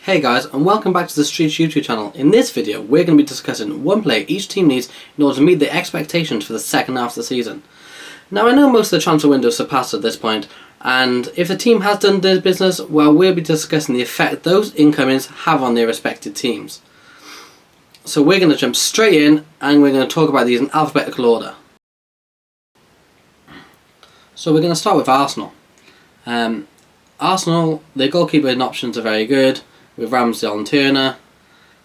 Hey guys, and welcome back to the Streets YouTube channel. In this video we're going to be discussing one player each team needs in order to meet their expectations for the second half of the season. Now I know most of the transfer window is surpassed at this point, and if the team has done their business, well, we'll be discussing the effect those incomings have on their respective teams. So we're going to jump straight in and we're going to talk about these in alphabetical order. So we're going to start with Arsenal. Arsenal, their goalkeeper and options are very good, with Ramsdale and Turner.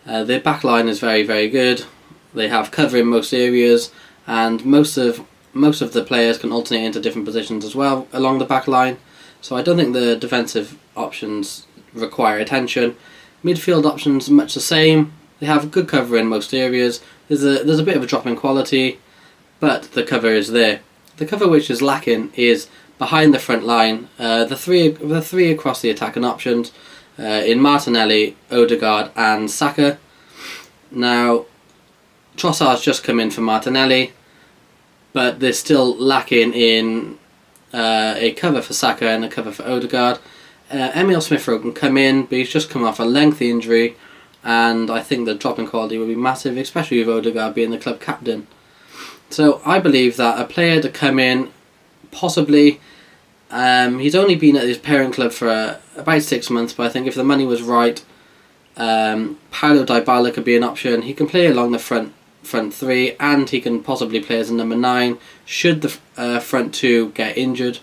Their back line is very, very good. They have cover in most areas, and most of the players can alternate into different positions as well along the back line. So I don't think the defensive options require attention. Midfield options much the same. They have good cover in most areas. There's a bit of a drop in quality, but the cover is there. The cover which is lacking is behind the front line. The three across the attacking options. In Martinelli, Odegaard and Saka. Now, Trossard's just come in for Martinelli, but they're still lacking in a cover for Saka and a cover for Odegaard. Emile Smith-Rowe can come in, but he's just come off a lengthy injury, and I think the drop in quality will be massive, especially with Odegaard being the club captain. So I believe that a player to come in, possibly. He's only been at his parent club for about 6 months, but I think if the money was right, Paulo Dybala could be an option. He can play along the front three, and he can possibly play as a number 9 should the front two get injured.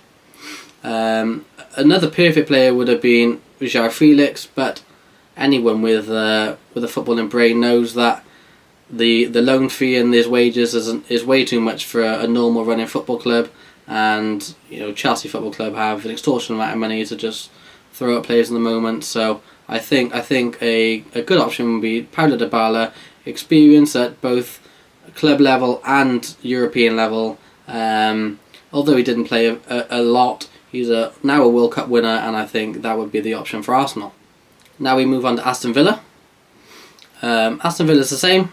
Another perfect player would have been João Felix, but anyone with a footballing brain knows that the loan fee and his wages is way too much for a normal running football club. And Chelsea Football Club have an extortionate amount of money to just throw at players in the moment. So I think a good option would be Paulo Dybala, experience at both club level and European level. Although he didn't play a lot, he's now a World Cup winner, and I think that would be the option for Arsenal. Now we move on to Aston Villa. Aston Villa is the same,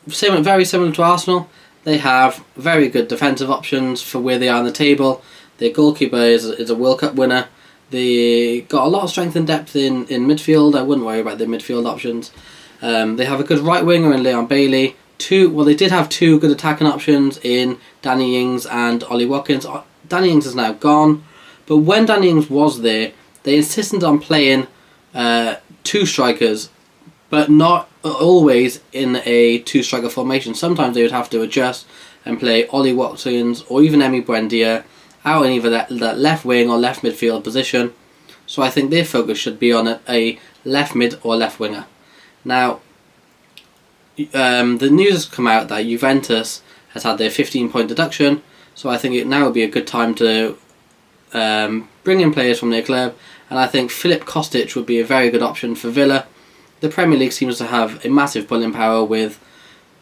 very similar to Arsenal. They have very good defensive options for where they are on the table. Their goalkeeper is a World Cup winner. They got a lot of strength and depth in midfield. I wouldn't worry about their midfield options. They have a good right winger in Leon Bailey. They did have two good attacking options in Danny Ings and Ollie Watkins. Danny Ings is now gone, but when Danny Ings was there, they insisted on playing two strikers, but not always in a two-striker formation. Sometimes they would have to adjust and play Ollie Watkins or even Emi Buendia out in either that left wing or left midfield position. So I think their focus should be on a left mid or left winger. Now, the news has come out that Juventus has had their 15-point deduction, so I think it now would be a good time to bring in players from their club, and I think Filip Kostic would be a very good option for Villa. The Premier League seems to have a massive pulling power with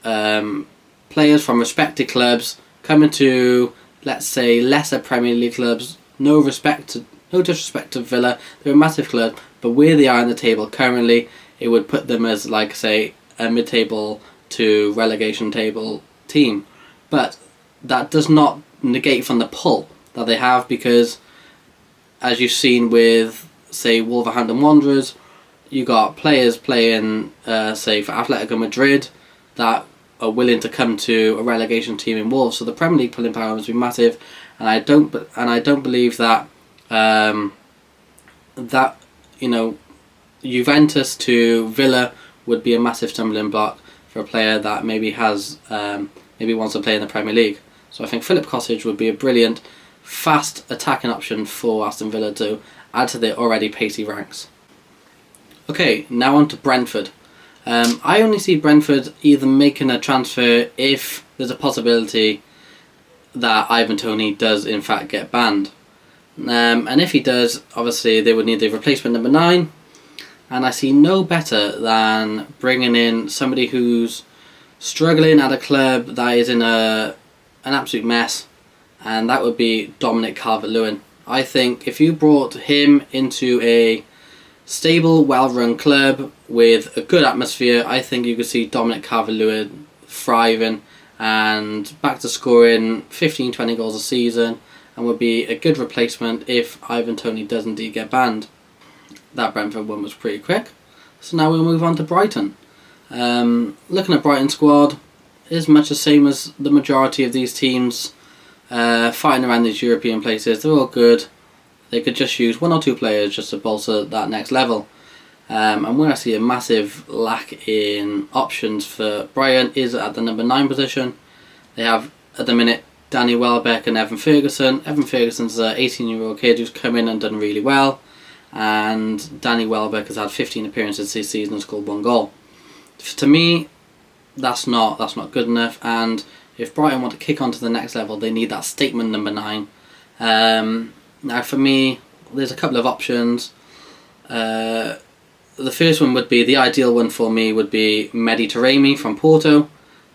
players from respected clubs coming to, let's say, lesser Premier League clubs. No disrespect to Villa, they're a massive club, but where they are in the table currently, it would put them as, like, say, a mid-table to relegation table team. But that does not negate from the pull that they have, because as you've seen with, say, Wolverhampton Wanderers, you got players playing, say, for Atletico Madrid that are willing to come to a relegation team in Wolves. So the Premier League pulling power must be massive, and I don't believe that Juventus to Villa would be a massive stumbling block for a player that maybe wants to play in the Premier League. So I think Filip Kostic would be a brilliant, fast attacking option for Aston Villa to add to their already pacey ranks. Okay, now on to Brentford. I only see Brentford either making a transfer if there's a possibility that Ivan Toney does in fact get banned. And if he does, obviously they would need the replacement number 9. And I see no better than bringing in somebody who's struggling at a club that is in an absolute mess, and that would be Dominic Calvert-Lewin. I think if you brought him into a stable, well-run club with a good atmosphere, I think you could see Dominic Calvert-Lewin thriving and back to scoring 15-20 goals a season, and would be a good replacement if Ivan Toney does indeed get banned. That Brentford one was pretty quick. So now we'll move on to Brighton. Looking at Brighton's squad, is much the same as the majority of these teams fighting around these European places. They're all good. They could just use 1 or 2 players just to bolster that next level. And where I see a massive lack in options for Brighton is at the number 9 position. They have, at the minute, Danny Welbeck and Evan Ferguson. Evan Ferguson's an 18-year-old kid who's come in and done really well. And Danny Welbeck has had 15 appearances this season and scored 1 goal. To me, that's not good enough. And if Brighton want to kick on to the next level, they need that statement number 9. Now for me, there's a couple of options. The first one would be, the ideal one for me would be Mehdi Taremi from Porto,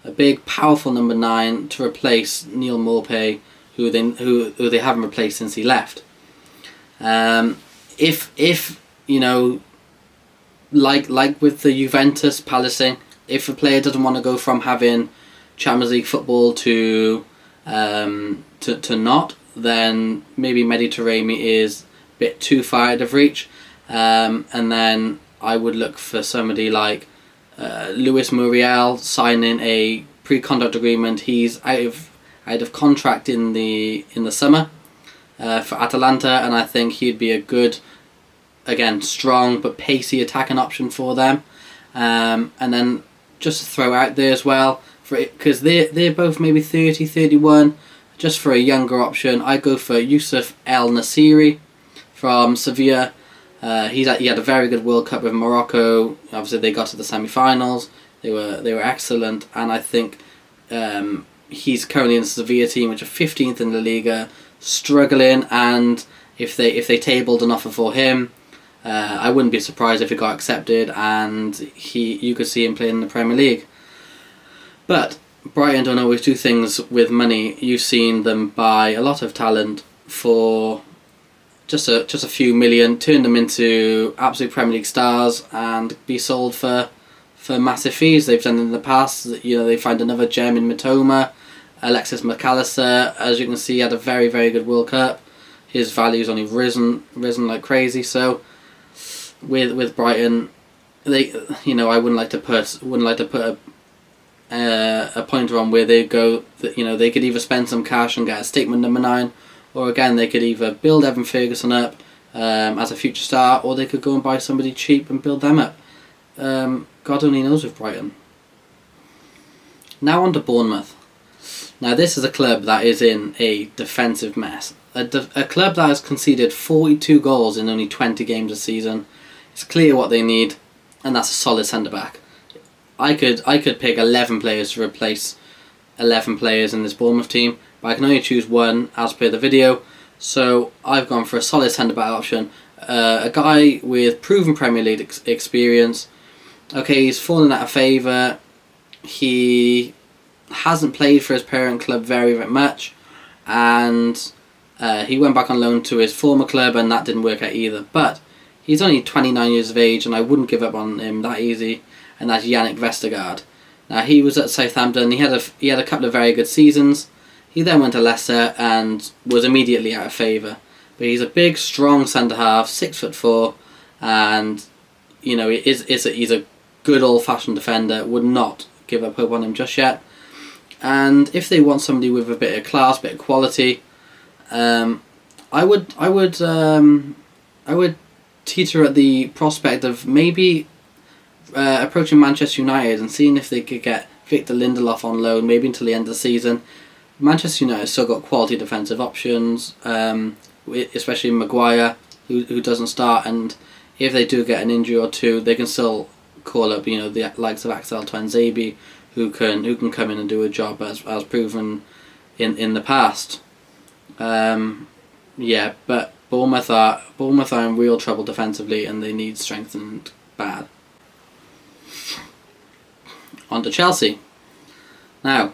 a big, powerful number 9 to replace Neal Maupay, who they haven't replaced since he left. If you know, like with the Juventus Palace, if a player doesn't want to go from having Champions League football to not, then maybe Mehdi Taremi is a bit too far out of reach. And then I would look for somebody like Luis Muriel signing a pre-contract agreement. He's out of contract in the summer for Atalanta, and I think he'd be a good, again, strong but pacey attacking option for them. And then just to throw out there as well, because they're both maybe 30, 31. Just for a younger option, I go for Youssef El Nasiri from Sevilla. He had a very good World Cup with Morocco. Obviously, they got to the semi-finals. They were excellent, and I think he's currently in the Sevilla team, which are 15th in La Liga, struggling. And if they tabled an offer for him, I wouldn't be surprised if it got accepted, and you could see him playing in the Premier League. But Brighton don't always do things with money. You've seen them buy a lot of talent for just a few million, turn them into absolute Premier League stars, and be sold for massive fees. They've done in the past. You know, they find another gem in Mitoma. Alexis McAllister, as you can see, had a very, very good World Cup. His value's only risen like crazy. So with Brighton, I wouldn't like to put a pointer on where they go. That, you know, they could either spend some cash and get a statement number 9, or again they could either build Evan Ferguson up as a future star, or they could go and buy somebody cheap and build them up. God only knows with Brighton. Now on to Bournemouth. Now this is a club that is in a defensive mess. A club that has conceded 42 goals in only 20 games this season. It's clear what they need, and that's a solid centre-back. I could pick 11 players to replace 11 players in this Bournemouth team, but I can only choose one as per the video. So I've gone for a solid centre-back option. A guy with proven Premier League experience. Okay, he's fallen out of favour. He hasn't played for his parent club very, very much, and he went back on loan to his former club, and that didn't work out either. But he's only 29 years of age, and I wouldn't give up on him that easy. And that's Yannick Vestergaard. Now he was at Southampton. He had a couple of very good seasons. He then went to Leicester and was immediately out of favour. But he's a big, strong centre half, 6'4", and you know he's a good old-fashioned defender. Would not give up hope on him just yet. And if they want somebody with a bit of class, bit of quality, I would teeter at the prospect of maybe approaching Manchester United and seeing if they could get Victor Lindelof on loan, maybe until the end of the season. Manchester United still got quality defensive options, especially Maguire, who doesn't start, and if they do get an injury or two, they can still call up, you know, the likes of Axel Tuanzebe, who can come in and do a job as proven in the past. Yeah, but Bournemouth are in real trouble defensively, and they need strengthened bad. On to Chelsea. Now,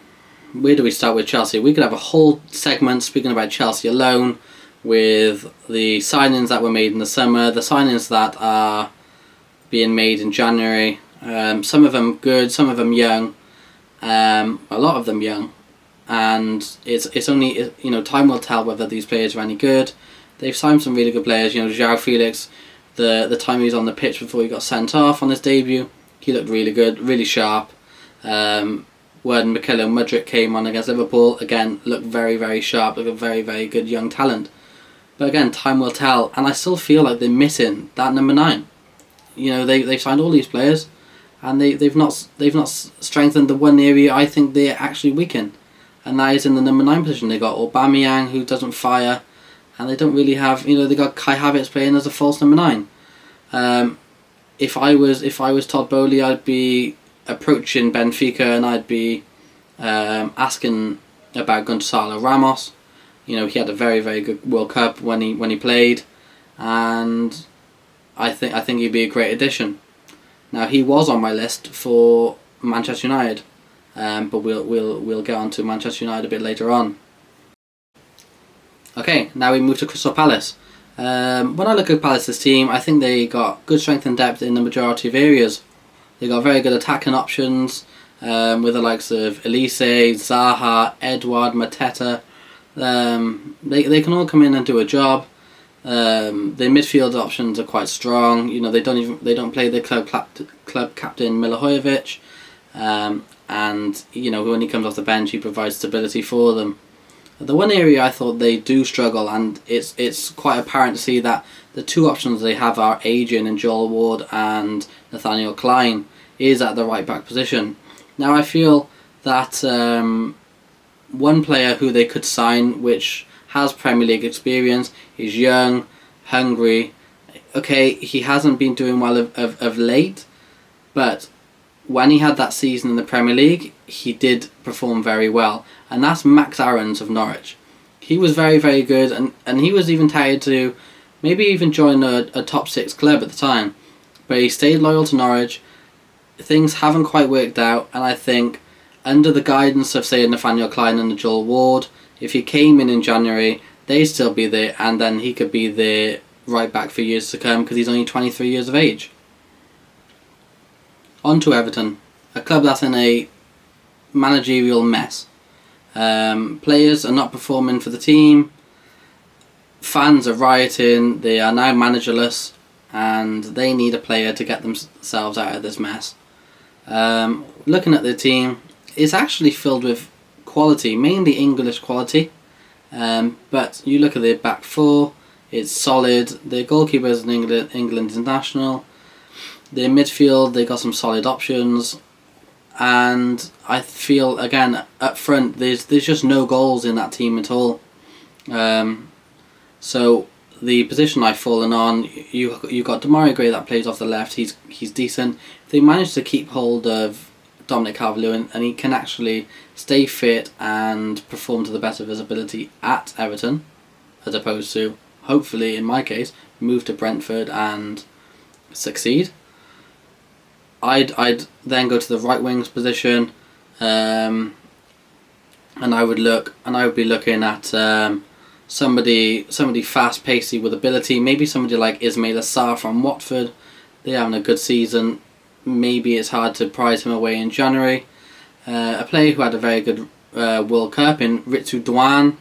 where do we start with Chelsea? We could have a whole segment speaking about Chelsea alone, with the signings that were made in the summer, the signings that are being made in January. Some of them good, some of them young, a lot of them young, and it's only, you know, time will tell whether these players are any good. They've signed some really good players. You know, João Felix, the time he was on the pitch before he got sent off on his debut, he looked really good, really sharp. When Mykhailo Mudryk came on against Liverpool, again, looked very, very sharp, like a very, very good young talent. But again, time will tell, and I still feel like they're missing that number 9. You know, they've signed all these players, and they've not strengthened the one area I think they actually weaken, and that is in the number 9 position. They got Aubameyang, who doesn't fire, and they don't really have, you know, they got Kai Havertz playing as a false number 9. If I was Todd Boehly, I'd be approaching Benfica and I'd be asking about Gonçalo Ramos. You know, he had a very, very good World Cup when he played, and I think he'd be a great addition. Now, he was on my list for Manchester United, but we'll get on to Manchester United a bit later on. Okay, now we move to Crystal Palace. When I look at Palace's team, I think they got good strength and depth in the majority of areas. They got very good attacking options with the likes of Elise, Zaha, Edouard, Mateta. They can all come in and do a job. Their midfield options are quite strong. You know, they don't play the club captain Milivojevic, and you know, when he comes off the bench, he provides stability for them. The one area I thought they do struggle, and it's quite apparent to see that the 2 options they have are Adrian and Joel Ward and Nathaniel Klein, is at the right back position. Now, I feel that one player who they could sign, which has Premier League experience, is young, hungry. Okay, he hasn't been doing well of late, but when he had that season in the Premier League, he did perform very well, and that's Max Aarons of Norwich. He was very, very good, and he was even touted to maybe even join a top 6 club at the time, but he stayed loyal to Norwich. Things haven't quite worked out, and I think under the guidance of, say, Nathaniel Klein and Joel Ward, if he came in January, they'd still be there, and then he could be the right back for years to come, because he's only 23 years of age. On to Everton, a club that's in a managerial mess. Players are not performing for the team, fans are rioting, they are now managerless, and they need a player to get themselves out of this mess. Looking at the team, it's actually filled with quality, mainly English quality, but you look at their back 4, it's solid. Their goalkeeper is an England international. Their midfield, they got some solid options, and I feel, again, up front, there's just no goals in that team at all. So the position I've fallen on, you got Demarai Gray that plays off the left. He's decent. They managed to keep hold of Dominic Calvert-Lewin, and he can actually stay fit and perform to the best of his ability at Everton, as opposed to, hopefully in my case, move to Brentford and succeed. I'd then go to the right wing's position, and I would be looking at somebody fast pacey with ability. Maybe somebody like Ismaila Sarr from Watford. They're having a good season. Maybe it's hard to prize him away in January. A player who had a very good World Cup in Ritsu Doan.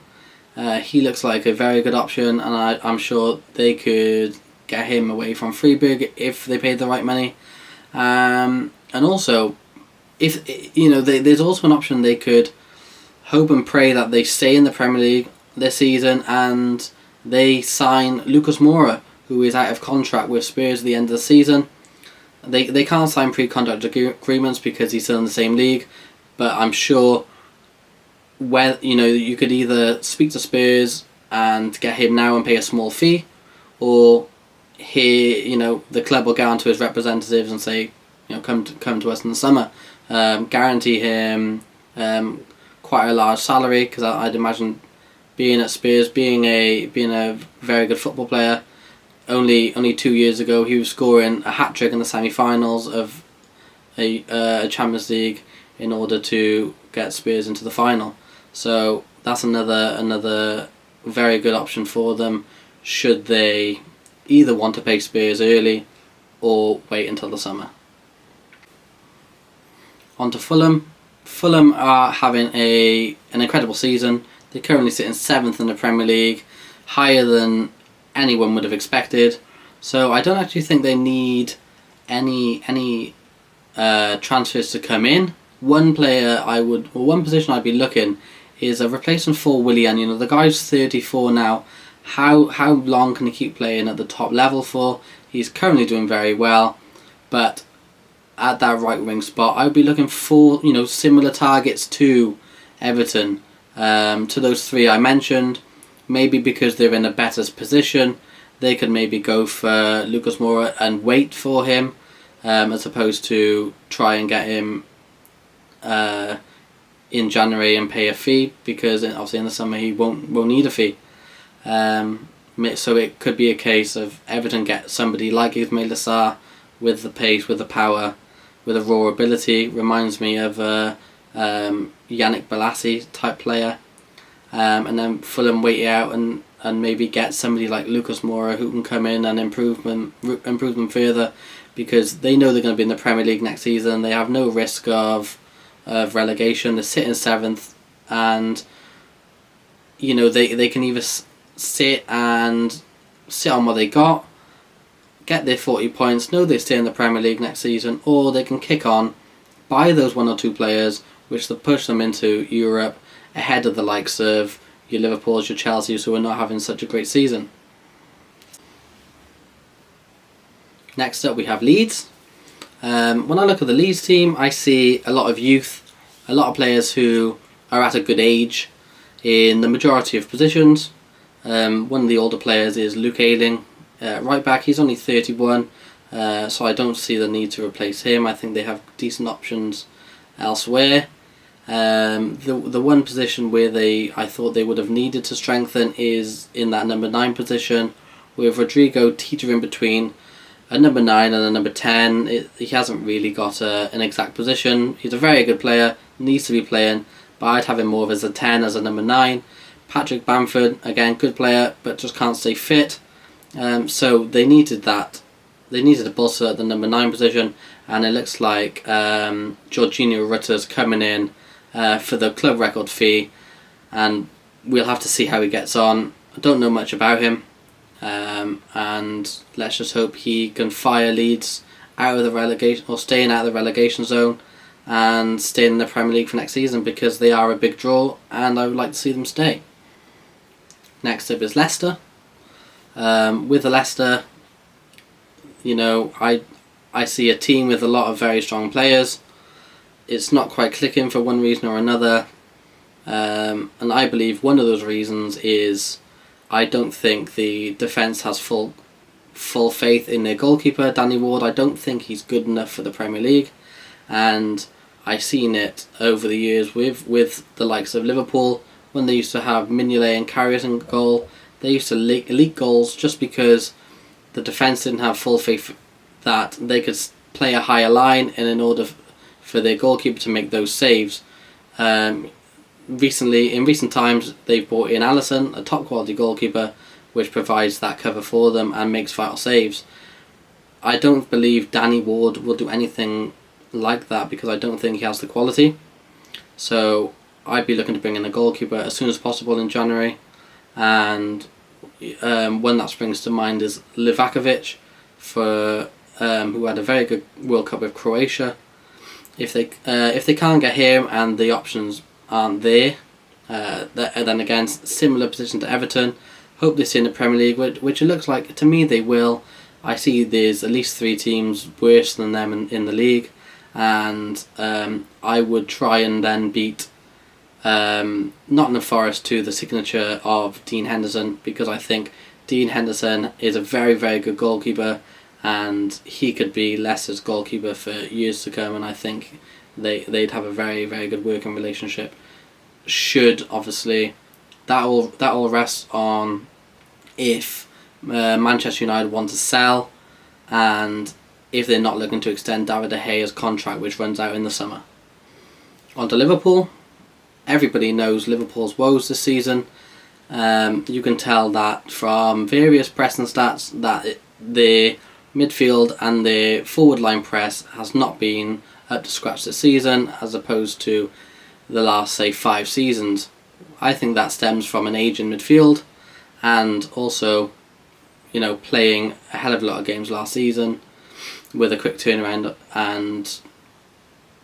He looks like a very good option, and I'm sure they could get him away from Freiburg if they paid the right money. And also, if you know, there's also an option they could hope and pray that they stay in the Premier League this season and they sign Lucas Moura, who is out of contract with Spurs at the end of the season. They can't sign pre-contract agreements because he's still in the same league, but I'm sure you could either speak to Spurs and get him now and pay a small fee, or the club will get onto his representatives and say, come to us in the summer, guarantee him quite a large salary, because I'd imagine being at Spurs, being a very good football player. Only 2 years ago he was scoring a hat-trick in the semi-finals of a Champions League in order to get Spurs into the final. So that's another very good option for them, should they either want to pay Spurs early or wait until the summer. On to Fulham. Fulham are having an incredible season. They're currently sitting 7th in the Premier League, higher than anyone would have expected. So I don't actually think they need any transfers to come in. One position I'd be looking is a replacement for Willian. You know, the guy's 34 now. How long can he keep playing at the top level for? He's currently doing very well, but at that right wing spot, I would be looking for, you know, similar targets to Everton, to those three I mentioned. Maybe because they're in a better position, they could maybe go for Lucas Moura and wait for him, as opposed to try and get him in January and pay a fee, because obviously in the summer he won't need a fee. So it could be a case of Everton get somebody like Ismail Assar with the pace, with the power, with a raw ability. Reminds me of Yannick Bolasie type player. And then Fulham wait it out and maybe get somebody like Lucas Moura who can come in and improve them further, because they know they're going to be in the Premier League next season. They have no risk of relegation. They're sitting 7th, and you know they can either sit on what they got, get their 40 points, know they stay in the Premier League next season, or they can kick on, buy those one or two players, which will push them into Europe ahead of the likes of your Liverpools, your Chelseas, who are not having such a great season. Next up we have Leeds. When I look at the Leeds team, I see a lot of youth, a lot of players who are at a good age in the majority of positions. One of the older players is Luke Ayling, right back. He's only 31, so I don't see the need to replace him. I think they have decent options elsewhere. The one position where I thought they would have needed to strengthen is in that number 9 position, with Rodrigo teetering between a number 9 and a number 10. He hasn't really got an exact position. He's a very good player, needs to be playing, but I'd have him more as a 10 as a number 9. Patrick Bamford, again, good player, but just can't stay fit. So they needed that. They needed a bolster at the number 9 position, and it looks like Jorginho Rutter's coming in for the club record fee, and we'll have to see how he gets on. I don't know much about him, and let's just hope he can fire Leeds out of the relegation, or staying out of the relegation zone, and stay in the Premier League for next season, because they are a big draw and I would like to see them stay. Next up is Leicester. With the Leicester, you know, I see a team with a lot of very strong players. It's not quite clicking for one reason or another, and I believe one of those reasons is I don't think the defence has full faith in their goalkeeper, Danny Ward. I don't think he's good enough for the Premier League, and I've seen it over the years with the likes of Liverpool, when they used to have Mignolet and Karius in goal. They used to leak goals just because the defence didn't have full faith that they could play a higher line, and in order for their goalkeeper to make those saves. In recent times, they've brought in Alisson, a top quality goalkeeper, which provides that cover for them and makes vital saves. I don't believe Danny Ward will do anything like that, because I don't think he has the quality. So I'd be looking to bring in a goalkeeper as soon as possible in January, and one that springs to mind is Livakovic, who had a very good World Cup with Croatia. If they can't get him and the options aren't there, then again, similar position to Everton, hope they stay in the Premier League, which it looks like to me they will. I see there's at least 3 teams worse than them in the league, and I would try and then beat Nottingham Forest to the signature of Dean Henderson, because I think Dean Henderson is a very, very good goalkeeper, and he could be Leicester's goalkeeper for years to come, and I think they'd have a very, very good working relationship. Should, obviously, that all rests on if Manchester United want to sell, and if they're not looking to extend David De Gea's contract, which runs out in the summer. On to Liverpool. Everybody knows Liverpool's woes this season. You can tell that from various press and stats that their midfield and their forward line press has not been up to scratch this season, as opposed to the last, say, 5 seasons. I think that stems from an age in midfield, and also playing a hell of a lot of games last season with a quick turnaround and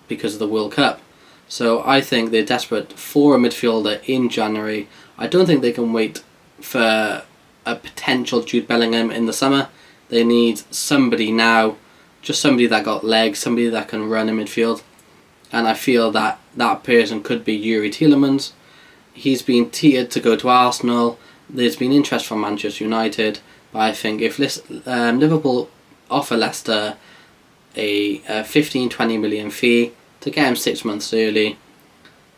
because of the World Cup. So I think they're desperate for a midfielder in January. I don't think they can wait for a potential Jude Bellingham in the summer. They need somebody now, just somebody that got legs, somebody that can run in midfield. And I feel that that person could be Yuri Tielemans. He's been tiered to go to Arsenal. There's been interest from Manchester United. But I think if Liverpool offer Leicester a 15-20 million fee to get him 6 months early,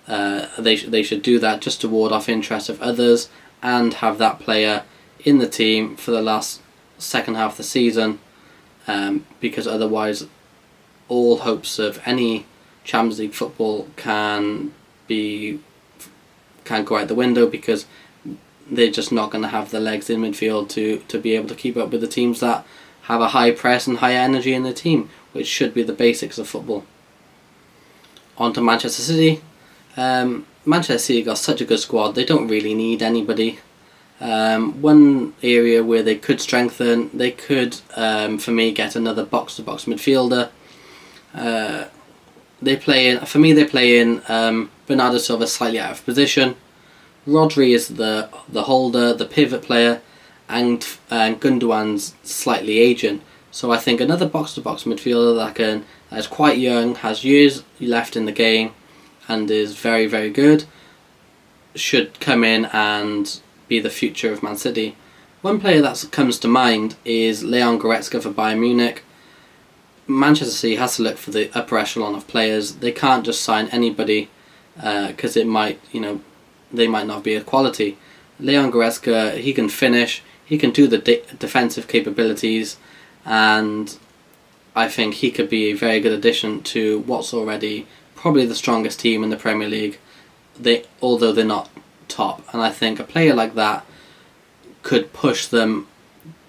they should do that just to ward off interest of others and have that player in the team for the last second half of the season, because otherwise all hopes of any Champions League football can go out the window, because they're just not going to have the legs in midfield to be able to keep up with the teams that have a high press and high energy in the team, which should be the basics of football. On to Manchester City. Manchester City got such a good squad, they don't really need anybody. One area where they could strengthen, they could, for me, get another box-to-box midfielder. They play in Bernardo Silva slightly out of position. Rodri is the holder, the pivot player, and Gundogan's slightly aging. So I think another box-to-box midfielder that is quite young, has years left in the game, and is very, very good, should come in and be the future of Man City. One player that comes to mind is Leon Goretzka for Bayern Munich. Manchester City has to look for the upper echelon of players. They can't just sign anybody because they might not be of quality. Leon Goretzka, he can finish, he can do the defensive capabilities, and I think he could be a very good addition to what's already probably the strongest team in the Premier League, although they're not top. And I think a player like that could push them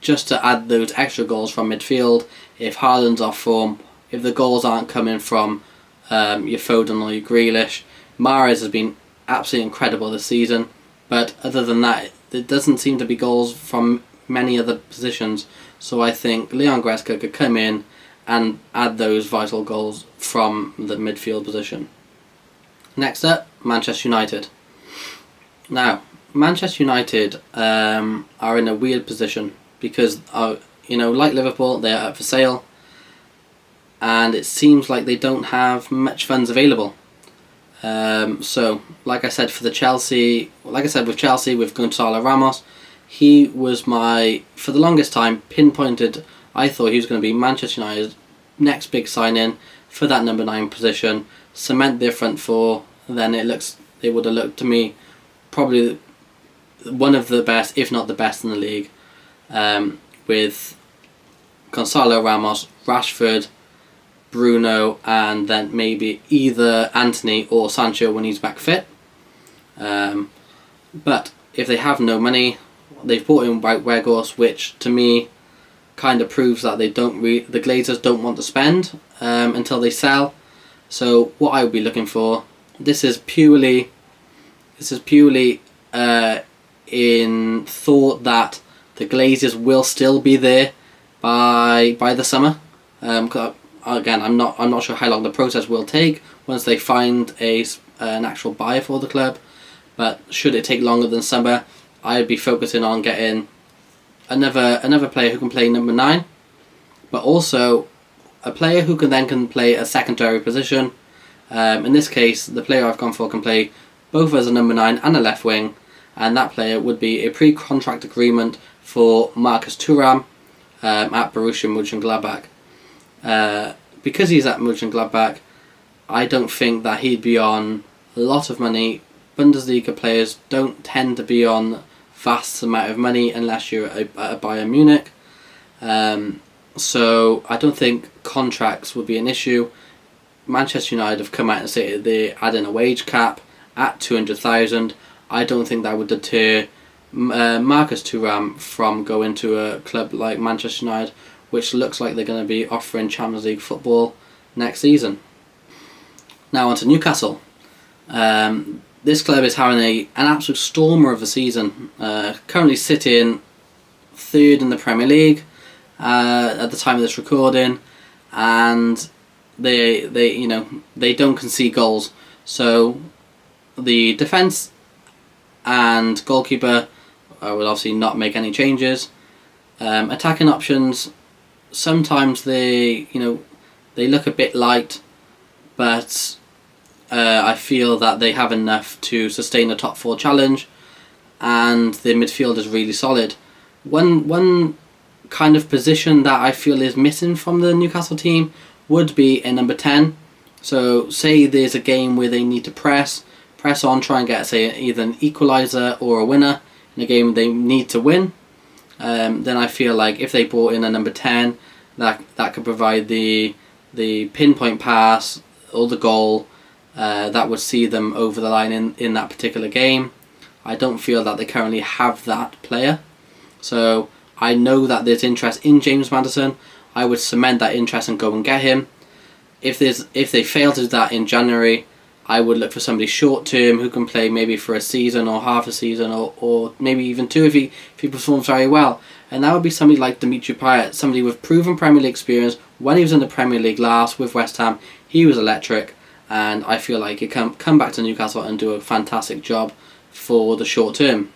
just to add those extra goals from midfield. If Haaland's off form, if the goals aren't coming from your Foden or your Grealish. Mahrez has been absolutely incredible this season, but other than that, there doesn't seem to be goals from many other positions. So I think Leon Goretzka could come in and add those vital goals from the midfield position. Next up, Manchester United. Now, Manchester United are in a weird position because, like Liverpool, they're up for sale, and it seems like they don't have much funds available. So, like I said, with Chelsea, with Gonzalo Ramos, he was for the longest time, pinpointed. I thought he was going to be Manchester United's next big sign-in for that number 9 position, cement their front four. Then it would have looked to me probably one of the best, if not the best in the league, with Gonzalo Ramos, Rashford, Bruno, and then maybe either Anthony or Sancho when he's back fit. But if they have no money, they've brought in Wout Weghorst, which to me kind of proves that the Glazers don't want to spend until they sell. So what I would be looking for, this is purely in thought that the Glazers will still be there by the summer. Again, I'm not sure how long the process will take once they find an actual buyer for the club. But should it take longer than summer, I would be focusing on getting another player who can play number 9, but also a player who can play a secondary position. In this case, the player I've gone for can play both as a number 9 and a left wing, and that player would be a pre-contract agreement for Marcus Thuram at Borussia Mönchengladbach. Because he's at Mönchengladbach, I don't think that he'd be on a lot of money. Bundesliga players don't tend to be on vast amount of money unless you're at Bayern Munich. So I don't think contracts would be an issue. Manchester United have come out and said they're adding a wage cap at 200,000. I don't think that would deter Marcus Thuram from going to a club like Manchester United, which looks like they're going to be offering Champions League football next season. Now on to Newcastle. This club is having an absolute stormer of a season. Currently sitting third in the Premier League at the time of this recording, and they don't concede goals. So the defence and goalkeeper will obviously not make any changes. Attacking options, sometimes they look a bit light, but I feel that they have enough to sustain a top 4 challenge, and the midfield is really solid. One kind of position that I feel is missing from the Newcastle team would be a number 10. So say there's a game where they need to press on, try and get, say, either an equaliser or a winner in a game they need to win. Then I feel like if they brought in a number 10, that could provide the pinpoint pass or the goal that would see them over the line in that particular game. I don't feel that they currently have that player. So I know that there's interest in James Maddison. I would cement that interest and go and get him. If they fail to do that in January, I would look for somebody short term who can play maybe for a season or half a season or maybe even 2 if he performs very well. And that would be somebody like Dimitri Payet, somebody with proven Premier League experience. When he was in the Premier League last with West Ham, he was electric, and I feel like he can come back to Newcastle and do a fantastic job for the short term.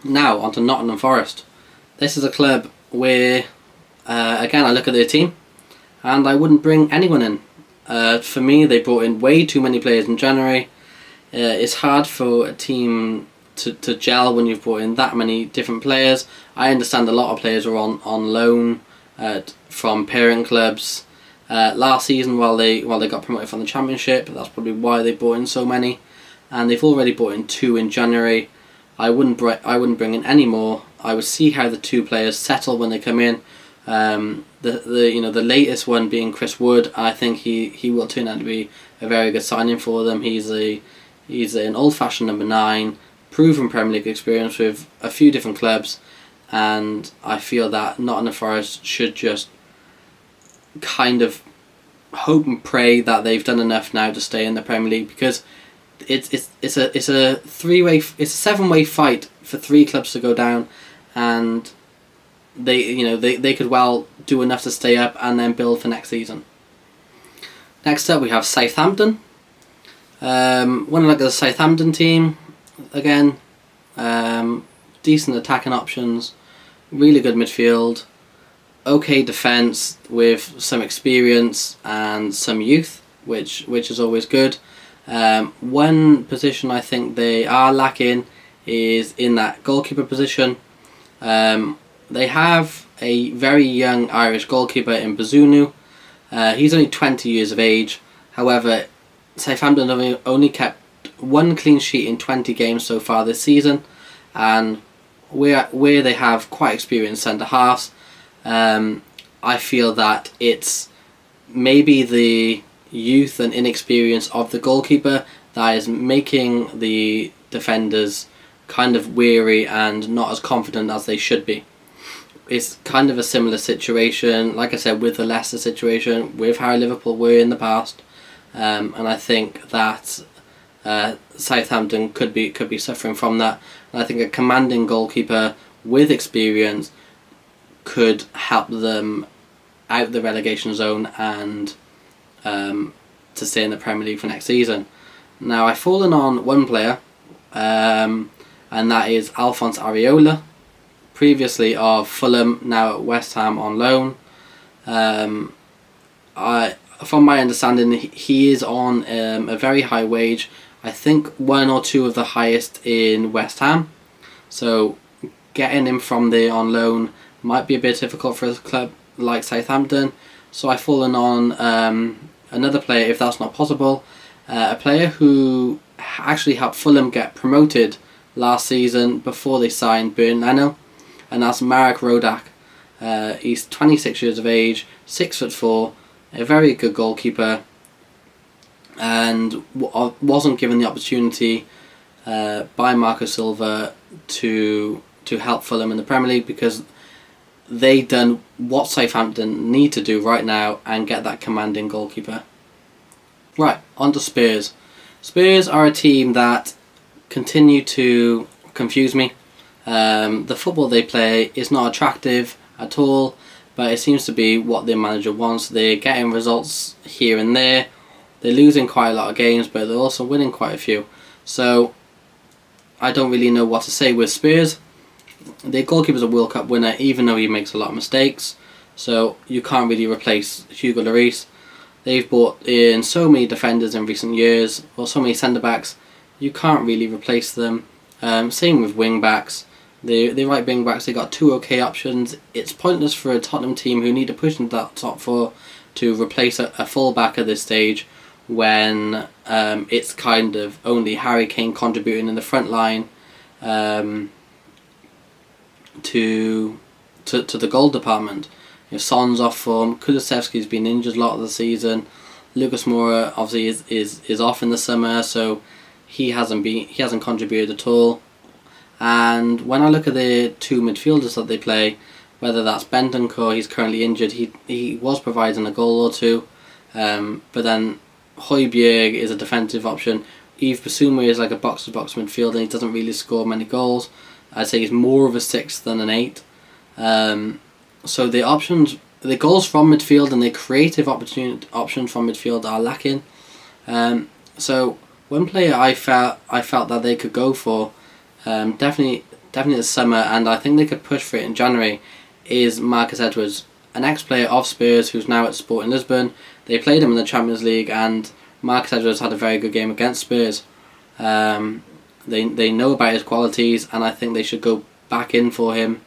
Now on to Nottingham Forest. This is a club where, again, I look at their team and I wouldn't bring anyone in. For me, they brought in way too many players in January. It's hard for a team to gel when you've brought in that many different players. I understand a lot of players are on loan from parent clubs last season while they got promoted from the Championship. That's probably why they brought in so many, and they've already brought in 2 in January. I wouldn't bring in any more. I would see how the 2 players settle when they come in. The latest one being Chris Wood. I think he will turn out to be a very good signing for them. He's an old-fashioned number 9, proven Premier League experience with a few different clubs, and I feel that Nottingham Forest should just kind of hope and pray that they've done enough now to stay in the Premier League, because it's a 7-way fight for 3 clubs to go down, and they could well do enough to stay up and then build for next season. Next up we have Southampton. When I look at the Southampton team, again, decent attacking options, really good midfield, okay defence with some experience and some youth, which is always good. One position I think they are lacking is in that goalkeeper position. They have a very young Irish goalkeeper in Bazunu. He's only 20 years of age. However, Southampton have only kept 1 clean sheet in 20 games so far this season, and where they have quite experienced centre halves, I feel that it's maybe the youth and inexperience of the goalkeeper that is making the defenders kind of weary and not as confident as they should be. It's kind of a similar situation, like I said, with the Leicester situation, with how Liverpool were in the past, and I think that Southampton could be suffering from that. And I think a commanding goalkeeper with experience could help them out the relegation zone and to stay in the Premier League for next season. Now, I've fallen on one player, and that is Alphonse Areola, previously of Fulham, now at West Ham on loan. From my understanding, he is on a very high wage. I think 1 or 2 of the highest in West Ham. So getting him from there on loan might be a bit difficult for a club like Southampton. So I've fallen on another player, if that's not possible. A player who actually helped Fulham get promoted last season before they signed Bernd Leno, and that's Marek Rodak. He's 26 years of age, 6'4", a very good goalkeeper, and wasn't given the opportunity by Marco Silva to help Fulham in the Premier League, because they done what Southampton need to do right now and get that commanding goalkeeper. Right, on to Spurs. Spurs are a team that continue to confuse me. The football they play is not attractive at all, but it seems to be what their manager wants. They're getting results here and there. They're losing quite a lot of games, but they're also winning quite a few. So I don't really know what to say with Spurs. Their goalkeeper's a World Cup winner, even though he makes a lot of mistakes. So you can't really replace Hugo Lloris. They've brought in so many defenders in recent years, or so many centre-backs. You can't really replace them. Same with wing-backs. The right wing-backs, they got 2 okay options. It's pointless for a Tottenham team who need to push into that top 4 to replace a full-back at this stage when it's kind of only Harry Kane contributing in the front line to the goal department. Son's off form. Kulusevski's been injured a lot of the season. Lucas Moura obviously is off in the summer, so he hasn't contributed at all. And when I look at the 2 midfielders that they play, whether that's Bentancur, he's currently injured. He was providing a goal or two, but then Højbjerg is a defensive option. Yves Bissouma is like a box-to-box midfielder, and he doesn't really score many goals. I'd say he's more of a 6 than an 8. So the options, the goals from midfield and the creative options from midfield are lacking. So one player I felt that they could go for, definitely this summer, and I think they could push for it in January, is Marcus Edwards, an ex-player of Spurs who's now at Sporting Lisbon. They played him in the Champions League, and Marcus Edwards had a very good game against Spurs. They know about his qualities, and I think they should go back in for him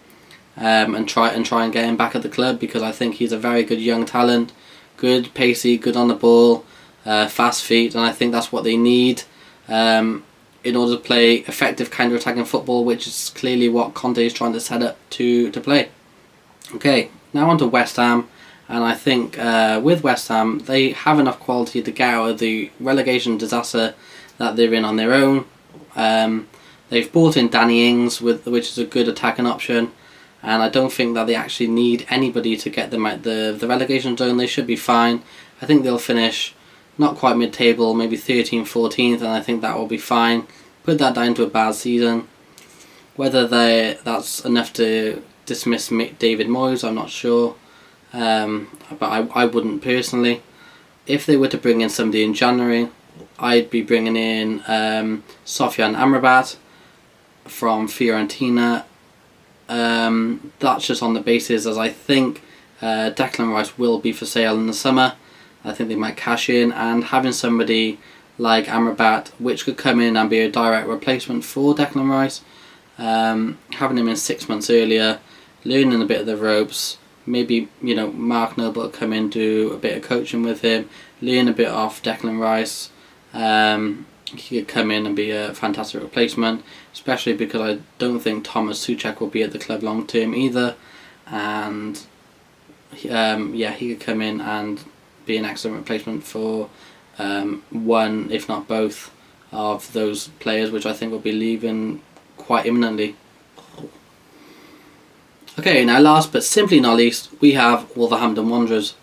and try and get him back at the club, because I think he's a very good young talent, good pacey, good on the ball, fast feet, and I think that's what they need in order to play effective counter-attacking football, which is clearly what Conte is trying to set up to play. Okay, now on to West Ham, and I think with West Ham, they have enough quality to get out of the relegation disaster that they're in on their own. They've brought in Danny Ings, which is a good attacking option, and I don't think that they actually need anybody to get them out the relegation zone. They should be fine. I think they'll finish not quite mid-table, maybe 13th, 14th, and I think that will be fine. Put that down to a bad season. Whether that's enough to dismiss David Moyes, I'm not sure, but I wouldn't personally. If they were to bring in somebody in January, I'd be bringing in Sofyan Amrabat from Fiorentina. That's just on the basis, as I think Declan Rice will be for sale in the summer. I think they might cash in, and having somebody like Amrabat, which could come in and be a direct replacement for Declan Rice, having him in 6 months earlier, learning a bit of the ropes, maybe Mark Noble come in, do a bit of coaching with him, learn a bit off Declan Rice. He could come in and be a fantastic replacement, especially because I don't think Thomas Souček will be at the club long term either, and he could come in and be an excellent replacement for one, if not both, of those players, which I think will be leaving quite imminently. Okay, now last but simply not least, we have Wolverhampton Wanderers.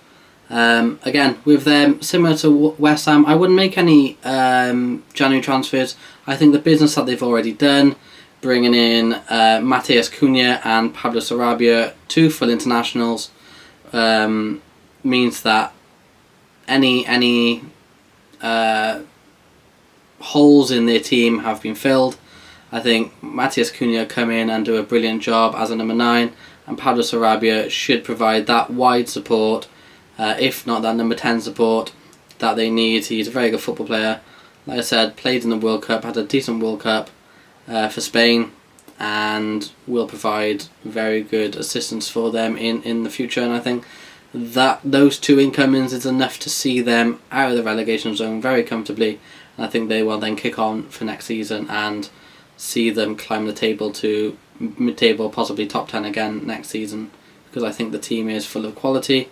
Again, with them, similar to West Ham, I wouldn't make any January transfers. I think the business that they've already done, bringing in Matheus Cunha and Pablo Sarabia, 2 full internationals, means that any holes in their team have been filled. I think Matheus Cunha come in and do a brilliant job as a number 9, and Pablo Sarabia should provide that wide support, if not that number 10 support that they need. He's a very good football player. Like I said, played in the World Cup, had a decent World Cup for Spain, and will provide very good assistance for them in the future. And I think that those 2 incomings is enough to see them out of the relegation zone very comfortably, and I think they will then kick on for next season and see them climb the table to mid-table, possibly top 10 again next season, because I think the team is full of quality.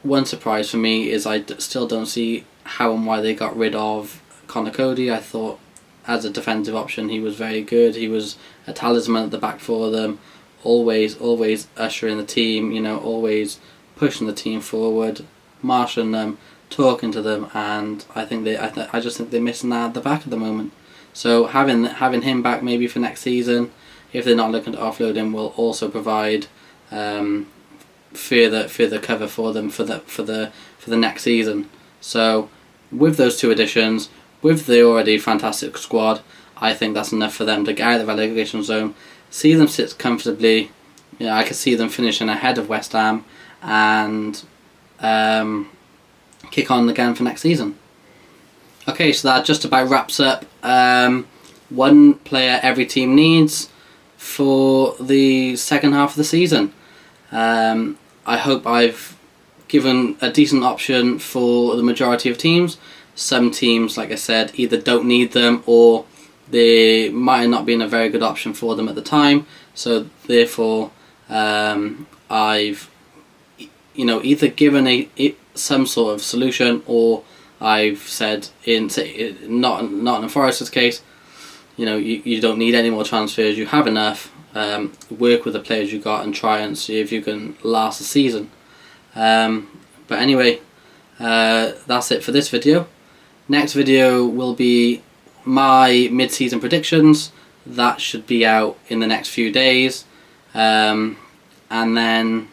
One surprise for me is I still don't see how and why they got rid of Conor Cody. I thought as a defensive option he was very good. He was a talisman at the back for them, always ushering the team, always pushing the team forward, marshalling them, talking to them, and I just think they're missing that at the back at the moment. So having him back maybe for next season, if they're not looking to offload him, we'll also provide further cover for them for the next season. So with those 2 additions, with the already fantastic squad, I think that's enough for them to get out of the relegation zone, see them sit comfortably. I could see them finishing ahead of West Ham and kick on again for next season. Okay, so that just about wraps up one player every team needs for the second half of the season. I hope I've given a decent option for the majority of teams. Some teams, like I said, either don't need them or they might have not been a very good option for them at the time. So therefore, I've either given some sort of solution, or I've said in Nottingham Forest's case, you don't need any more transfers. You have enough. Work with the players you got and try and see if you can last the season. But anyway, that's it for this video. Next video will be my mid-season predictions. That should be out in the next few days, and then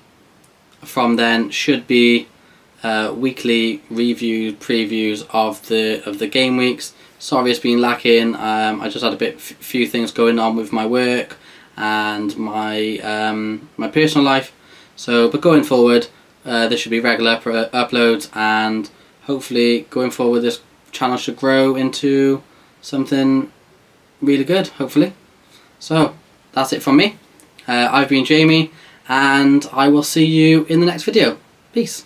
from then should be weekly previews of the game weeks. Sorry it's been lacking. I just had a few things going on with my work and my my personal life. But going forward, there should be regular uploads, and hopefully going forward this channel should grow into something really good, hopefully. So that's it from me. I've been Jamie, and I will see you in the next video. Peace.